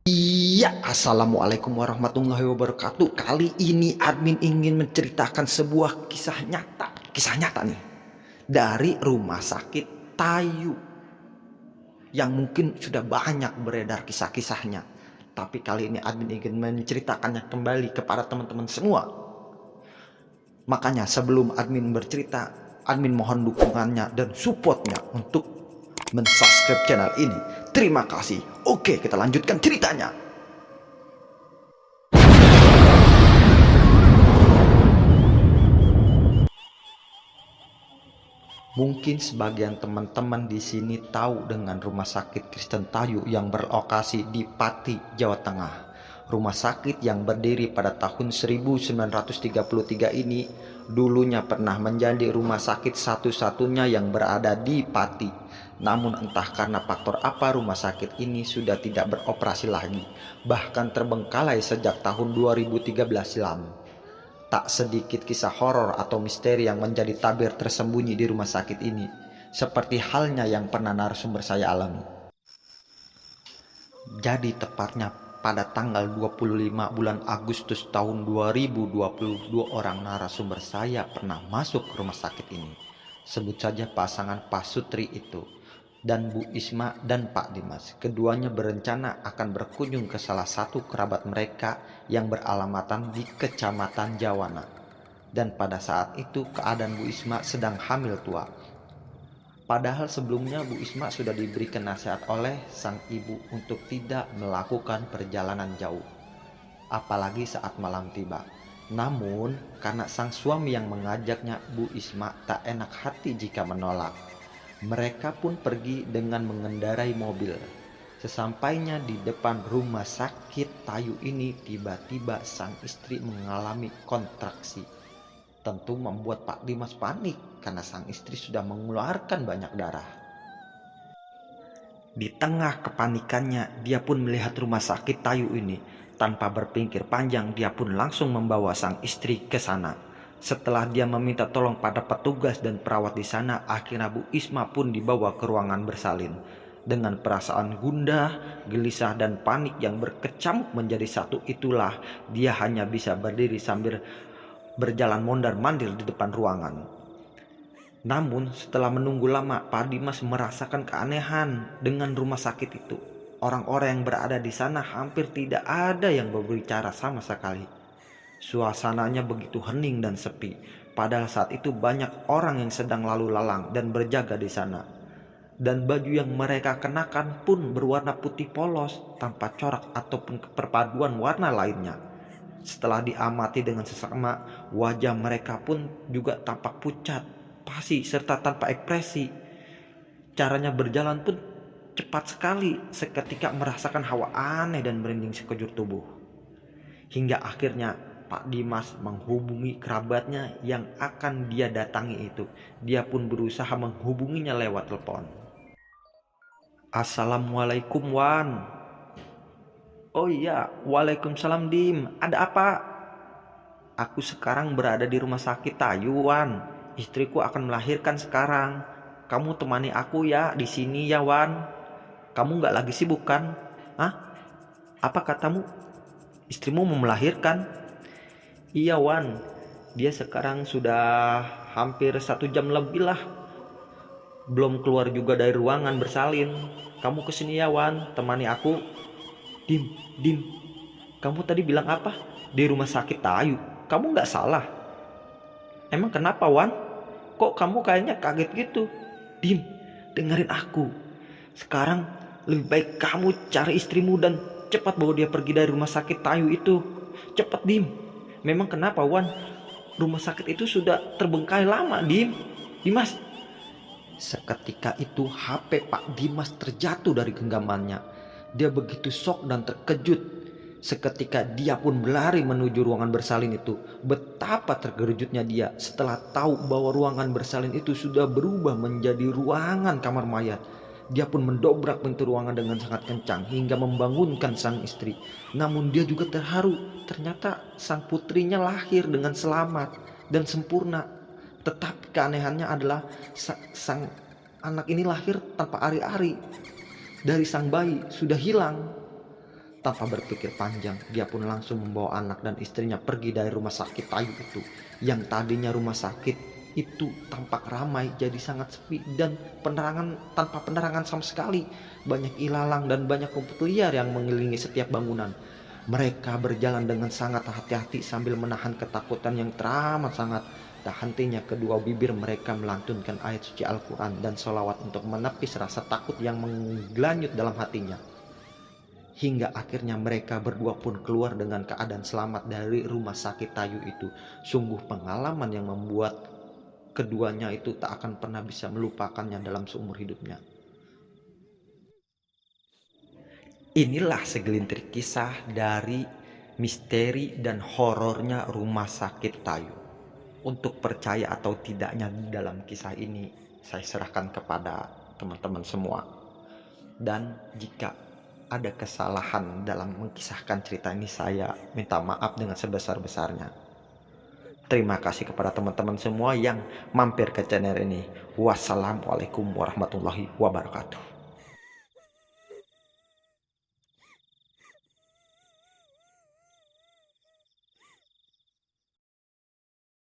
Iya, assalamualaikum warahmatullahi wabarakatuh. Kali ini admin ingin menceritakan sebuah kisah nyata nih dari rumah sakit Tayu yang mungkin sudah banyak beredar kisah-kisahnya. Tapi kali ini admin ingin menceritakannya kembali kepada teman-teman semua. Makanya sebelum admin bercerita, admin mohon dukungannya dan supportnya untuk mensubscribe channel ini. Terima kasih. Oke, kita lanjutkan ceritanya. Mungkin sebagian teman-teman di sini tahu dengan Rumah Sakit Kristen Tayu yang berlokasi di Pati, Jawa Tengah. Rumah sakit yang berdiri pada tahun 1933 ini dulunya pernah menjadi rumah sakit satu-satunya yang berada di Pati. Namun entah karena faktor apa rumah sakit ini sudah tidak beroperasi lagi, bahkan terbengkalai sejak tahun 2013 silam. Tak sedikit kisah horor atau misteri yang menjadi tabir tersembunyi di rumah sakit ini, seperti halnya yang pernah narasumber saya alami. Jadi tepatnya pada tanggal 25 bulan Agustus tahun 2022 orang narasumber saya pernah masuk ke rumah sakit ini. Sebut saja pasangan Pak Sutri itu dan Bu Isma dan Pak Dimas. Keduanya berencana akan berkunjung ke salah satu kerabat mereka yang beralamatan di Kecamatan Jawana. Dan pada saat itu keadaan Bu Isma sedang hamil tua. Padahal sebelumnya Bu Isma sudah diberikan nasihat oleh sang ibu untuk tidak melakukan perjalanan jauh, apalagi saat malam tiba. Namun karena sang suami yang mengajaknya, Bu Isma tak enak hati jika menolak. Mereka pun pergi dengan mengendarai mobil. Sesampainya di depan rumah sakit Tayu ini, tiba-tiba sang istri mengalami kontraksi. Tentu membuat Pak Dimas panik karena sang istri sudah mengeluarkan banyak darah. Di tengah kepanikannya, dia pun melihat rumah sakit Tayu ini. Tanpa berpikir panjang, dia pun langsung membawa sang istri ke sana. Setelah dia meminta tolong pada petugas dan perawat di sana, akhirnya Bu Isma pun dibawa ke ruangan bersalin. Dengan perasaan gundah, gelisah dan panik yang berkecamuk menjadi satu itulah, dia hanya bisa berdiri sambil berjalan mondar-mandir di depan ruangan. Namun setelah menunggu lama, Pak Dimas merasakan keanehan dengan rumah sakit itu. Orang-orang yang berada di sana hampir tidak ada yang berbicara sama sekali. Suasananya begitu hening dan sepi, padahal saat itu banyak orang yang sedang lalu lalang dan berjaga di sana. Dan baju yang mereka kenakan pun berwarna putih polos tanpa corak ataupun perpaduan warna lainnya. Setelah diamati dengan seksama, wajah mereka pun juga tampak pucat, pasi serta tanpa ekspresi. Caranya berjalan pun cepat sekali, seketika merasakan hawa aneh dan merinding sekujur tubuh. Hingga akhirnya Pak Dimas menghubungi kerabatnya yang akan dia datangi itu. Dia pun berusaha menghubunginya lewat telepon. Assalamualaikum Wan. Oh iya, waalaikumsalam Dim. Ada apa? Aku sekarang berada di rumah sakit Tayu Wan. Istriku akan melahirkan sekarang. Kamu temani aku ya di sini ya Wan. Kamu nggak lagi sibuk kan? Hah? Apa katamu? Istrimu mau melahirkan? Iya Wan, dia sekarang sudah hampir 1 jam lebih lah. Belum keluar juga dari ruangan bersalin. Kamu kesini ya Wan, temani aku. Dim, kamu tadi bilang apa? Di rumah sakit Tayu, kamu gak salah. Emang kenapa Wan? Kok kamu kayaknya kaget gitu? Dim, dengerin aku. Sekarang lebih baik kamu cari istrimu dan cepat bawa dia pergi dari rumah sakit Tayu itu. Cepat Dim. Memang kenapa Wan? Rumah sakit itu sudah terbengkalai lama Dim. Dimas. Seketika itu HP Pak Dimas terjatuh dari genggamannya. Dia begitu shock dan terkejut. Seketika dia pun berlari menuju ruangan bersalin itu. Betapa terkejutnya dia setelah tahu bahwa ruangan bersalin itu sudah berubah menjadi ruangan kamar mayat. Dia pun mendobrak pintu ruangan dengan sangat kencang hingga membangunkan sang istri. Namun dia juga terharu. Ternyata sang putrinya lahir dengan selamat dan sempurna. Tetapi keanehannya adalah sang anak ini lahir tanpa ari-ari. Dari sang bayi sudah hilang. Tanpa berpikir panjang, dia pun langsung membawa anak dan istrinya pergi dari rumah sakit Tayu itu. Yang tadinya rumah sakit itu tampak ramai jadi sangat sepi dan tanpa penerangan sama sekali. Banyak ilalang dan banyak rumput liar yang mengelilingi setiap bangunan. Mereka berjalan dengan sangat hati-hati sambil menahan ketakutan yang teramat sangat. Tak hentinya kedua bibir mereka melantunkan ayat suci Al-Quran dan sholawat untuk menepis rasa takut yang menggelanyut dalam hatinya. Hingga akhirnya mereka berdua pun keluar dengan keadaan selamat dari rumah sakit Tayu itu. Sungguh pengalaman yang membuat keduanya itu tak akan pernah bisa melupakannya dalam seumur hidupnya. Inilah segelintir kisah dari misteri dan horornya rumah sakit Tayu. Untuk percaya atau tidaknya dalam kisah ini, saya serahkan kepada teman-teman semua. Dan jika ada kesalahan dalam mengkisahkan cerita ini, saya minta maaf dengan sebesar-besarnya. Terima kasih kepada teman-teman semua yang mampir ke channel ini. Wassalamualaikum warahmatullahi wabarakatuh.